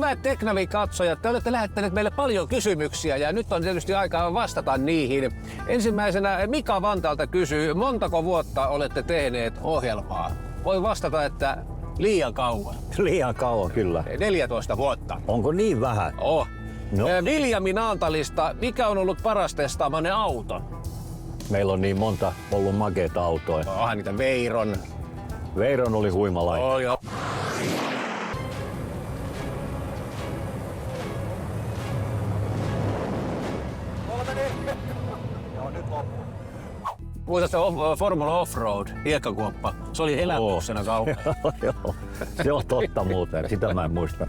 Hyvät Teknavin katsojat, te olette lähettäneet meille paljon kysymyksiä ja nyt on tietysti aika vastata niihin. Ensimmäisenä Mika Vantaalta kysyy, montako vuotta olette tehneet ohjelmaa? Voi vastata, että liian kauan. Liian kauan kyllä. 14 vuotta. Onko niin vähän? Oh. No. Viljami Naantalista, mikä on ollut paras testaamanne auto? Meillä on niin monta ollut makeita autoja. Onhan niitä Veyron. Veyron oli huimalainen. Oh, joo. Muistatko Formula Offroad, hiekkakuoppa? Se oli elämyksenä kauan. Joo, se on totta muuten. Sitä mä en muista.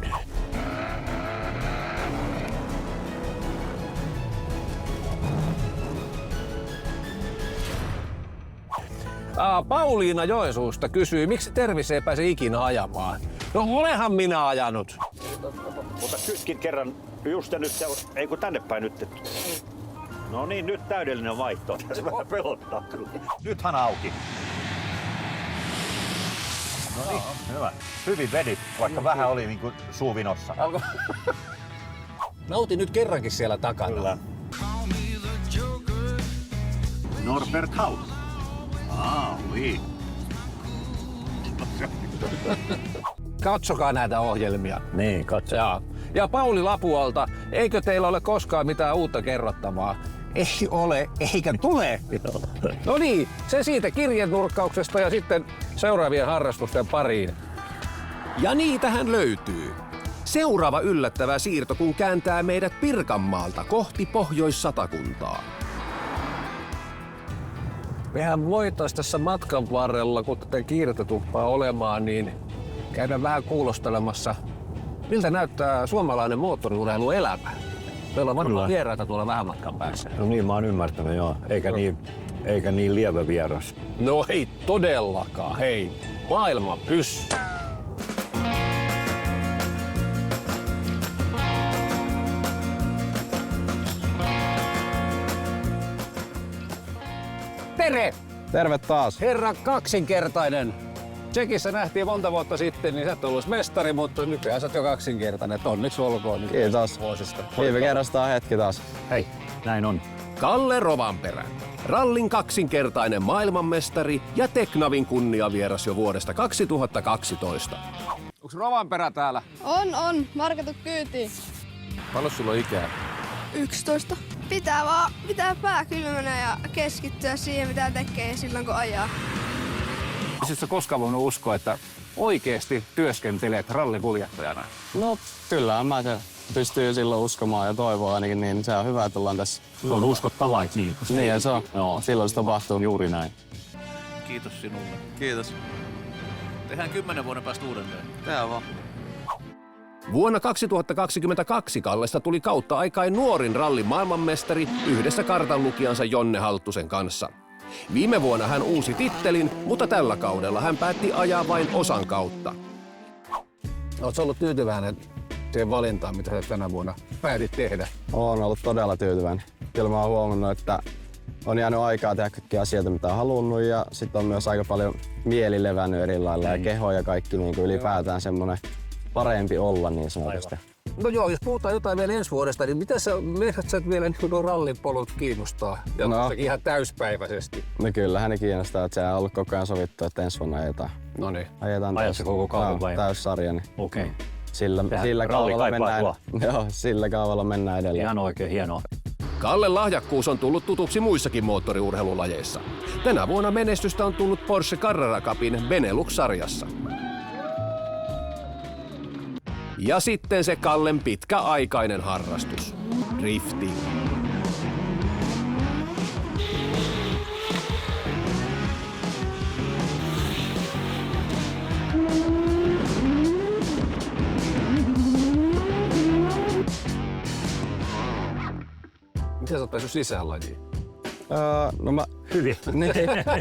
Pauliina Joensuusta kysyy, miksi Tervise ei pääse ikinä ajamaan? No olehan minä ajanut. Mutta kytkin kerran just nyt, ei kun tänne päin nyt. No niin, nyt täydellinen vaihto. Tässä vähän pelottaa kyllä. Nythän auki. No niin, hyvä. Hyvin vedit, vaikka vähän oli niin kuin suuvinossa. Nautin nyt kerrankin siellä takana. Kyllä. Norbert Haus. Oui. Katsokaa näitä ohjelmia. Niin, katso. Ja Pauli Lapualta, eikö teillä ole koskaan mitään uutta kerrottavaa? Ei ole, eikä tule. No niin, se siitä kirjenurkkauksesta ja sitten seuraavien harrastusten pariin. Ja niitähän löytyy. Seuraava yllättävä siirto, kun kääntää meidät Pirkanmaalta kohti Pohjois-Satakuntaa. Mehän voitaisiin tässä matkan varrella, kun tätä kiirettä tuppaa olemaan, niin käydä vähän kuulostelemassa, miltä näyttää suomalainen moottoriurheiluelämä. Meillä on varmaan vieraita tuolla vähän matkan päässä. No niin, mä oon ymmärtänyt, joo. Eikä niin lievä vieras. No ei todellakaan, hei. Maailma pyssy. Tere! Terve taas. Herra kaksinkertainen. Tsekissä nähtiin monta vuotta sitten, niin sä et ollut mestari, mutta nykyään sä oot jo kaksinkertainen. Onneksi olkoon nyt Kiitos. vuosista. Viime kerrasta on hetki taas. Hei, näin on. Kalle Rovanperä. Rallin kaksinkertainen maailmanmestari ja Teknavin kunniavieras jo vuodesta 2012. Onks Rovanperä täällä? On. Markatu kyytiin. Paljon sulla on ikää? 11. Pitää pää kylmänä ja keskittyä siihen, mitä tekee silloin, kun ajaa. Olisit sä koskaan voinut uskoa, että oikeesti työskentelet rallikuljettajana? No kyllähän mä se pystyy silloin uskomaan ja toivoa ainakin, niin se on hyvä, että ollaan tässä. Se on uskottavaa, niin. Niin ja se on. Joo, silloin se tapahtuu. Juuri näin. Kiitos sinulle. Kiitos. Tehdään 10 vuoden päästä uudelleen. Tää vaan. Vuonna 2022 Kallesta tuli kautta aikain nuorin rallin maailmanmestari yhdessä kartanlukijansa Jonne Halttusen kanssa. Viime vuonna hän uusi tittelin, mutta tällä kaudella hän päätti ajaa vain osan kautta. Oletko ollut tyytyväinen siihen valintaan, mitä sä tänä vuonna päätit tehdä? Oon ollut todella tyytyväinen. Kyllä mä oon huomannut, että on jäänyt aikaa tehdä kaikkia asioita, mitä on halunnut ja sitten on myös aika paljon mieli levännyt eri lailla ja keho ja kaikki niin kuin ylipäätään semmonen parempi olla niin sanotusti. No joo, jos puhutaan jotain vielä ensi vuodesta, niin mitä sä vielä niin nuo rallipolut kiinnostaa? Ja ihan täyspäiväisesti. No kyllähän ne kiinnostaa, että se on ollut koko ajan sovittu, että ensi vuonna ajetaan. No niin. Ajetaan Ajat se koko kauden vai? Täyssarja. Niin Okei. Sillä kaavalla mennään. Joo, sillä kaavalla mennään edelleen. Ihan oikein hienoa. Kallen lahjakkuus on tullut tutuksi muissakin moottoriurheilulajeissa. Tänä vuonna menestystä on tullut Porsche Carrera Cupin Benelux-sarjassa. Ja sitten se Kallen pitkäaikainen harrastus, drifting. Miten sä oot päässyt sisään lajiin? No mä... Hyvin.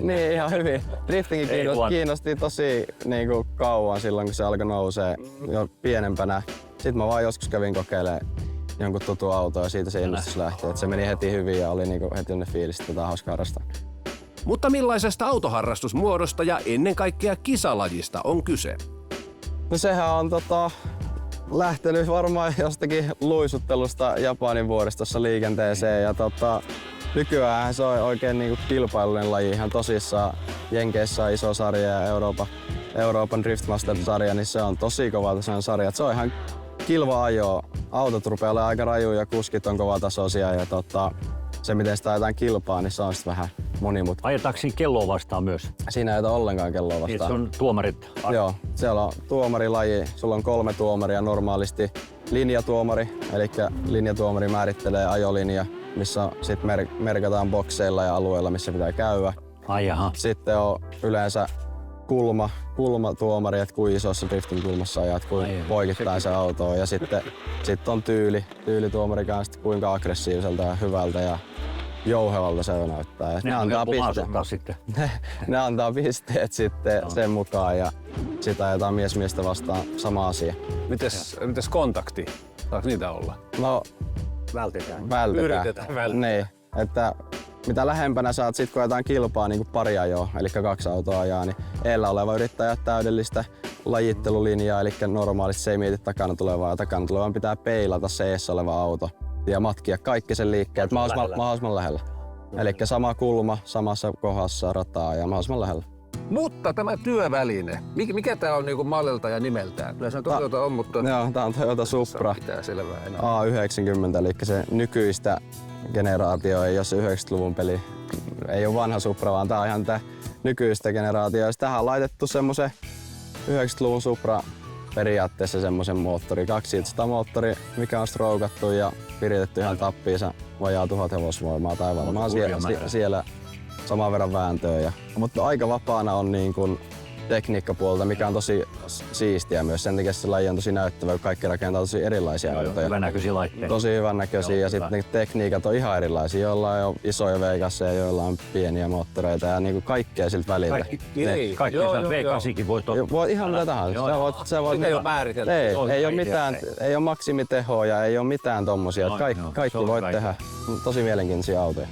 niin, ihan hyvin. Driftingi kiinnosti tosi niinku kauan silloin, kun se alkoi nousee jo pienempänä. Sitten mä vaan joskus kävin kokeilemaan jonkun tutun auton ja siitä se innostus lähti. Et se meni heti hyvin ja oli niinku heti ne fiilis, että tätä on hauska harrastaa. Mutta millaisesta autoharrastusmuodosta ja ennen kaikkea kisalajista on kyse? No sehän on lähtenyt varmaan jostakin luisuttelusta Japanin vuoristossa liikenteeseen ja nykyään se on oikein niinku kilpailullinen laji ihan tosissaan. Jenkeissä on iso sarja ja Euroopan Driftmaster-sarja, niin se on tosi kova tasoinen sarja. Se on ihan kilva ajoa. Autot rupeaa olemaan aika rajuja ja kuskit on kovatasoisia ja se miten sitä ajetaan kilpaa, niin se on sitten vähän monimutkaista. Ajetaanko siinä kelloa vastaan myös? Siinä ei ajeta ollenkaan kelloa Niin, vastaan. se on tuomarit. Joo, siellä on tuomarilaji. Sulla on 3 tuomaria normaalisti. Linjatuomari, eli linjatuomari määrittelee ajolinja, missä sit merkataan bokseilla ja alueilla, missä pitää käydä. Ai jaha. Sitten on yleensä kulmatuomari, että kuinka isossa driftin kulmassa ajat, kuinka poikittain se auto on. Ja sitten on tyylituomari kanssa, kuinka aggressiiviselta ja hyvältä ja jouhevalta se näyttää. Ja Ne antaa sitten. ne antaa pisteet sitten sen mukaan ja sitä ajetaan miestä vastaan sama asia. Mites kontakti? Saako niitä olla? No, Vältetään. Yritetään välttää. Niin, että mitä lähempänä saat sit kun ajetaan kilpaa niin kuin pari ajoa, eli 2 autoa ajaa, niin eellä oleva yrittää ajaa täydellistä lajittelulinjaa, eli normaalisti se ei mieti takana tulevaa ja takana tulevan pitää peilata se eessä oleva auto ja matkia kaikki sen liikkeet mahdollisimman lähellä. Eli sama kulma, samassa kohdassa rataa ja mahdollisimman lähellä. Mutta tämä työväline, mikä tää on niinku mallilta ja nimeltään? Kyllä se on Toyota on, mutta Joo, tää on Toyota Supra pitää selvää enää. A90, eli se nykyistä generaatio ei ole se 90-luvun peli. Ei ole vanha Supra, vaan tää on ihan tää nykyistä generaatio. Tähän on laitettu semmosen 90-luvun Supra periaatteessa semmosen moottori, 2-siitsistä moottori, mikä on stroukattu ja viritetty ihan tappiinsa vajaa 1000 hevosvoimaa tai varmaan siellä saman verran vääntöä. Mutta aika vapaana on niin kun tekniikkapuolta, mikä on tosi siistiä myös. Sen takia se laji on tosi näyttävä, kun kaikki rakentaa tosi erilaisia autoja. Hyvänäköisiä laitteita. Tosi hyvännäköisiä ja sitten ne tekniikat on ihan erilaisia. Jollain on isoja V8 ja joilla on pieniä moottoreita ja niinku kaikkea siltä väliltä. Kaikki V8kin voi Voi ihan mitä tahansa. Sä voit Mikä ei ole määritelty. ei ole maksimitehoa ja ei ole mitään tommosia. Kaikki voit tehdä. Tosi mielenkiintoisia autoja.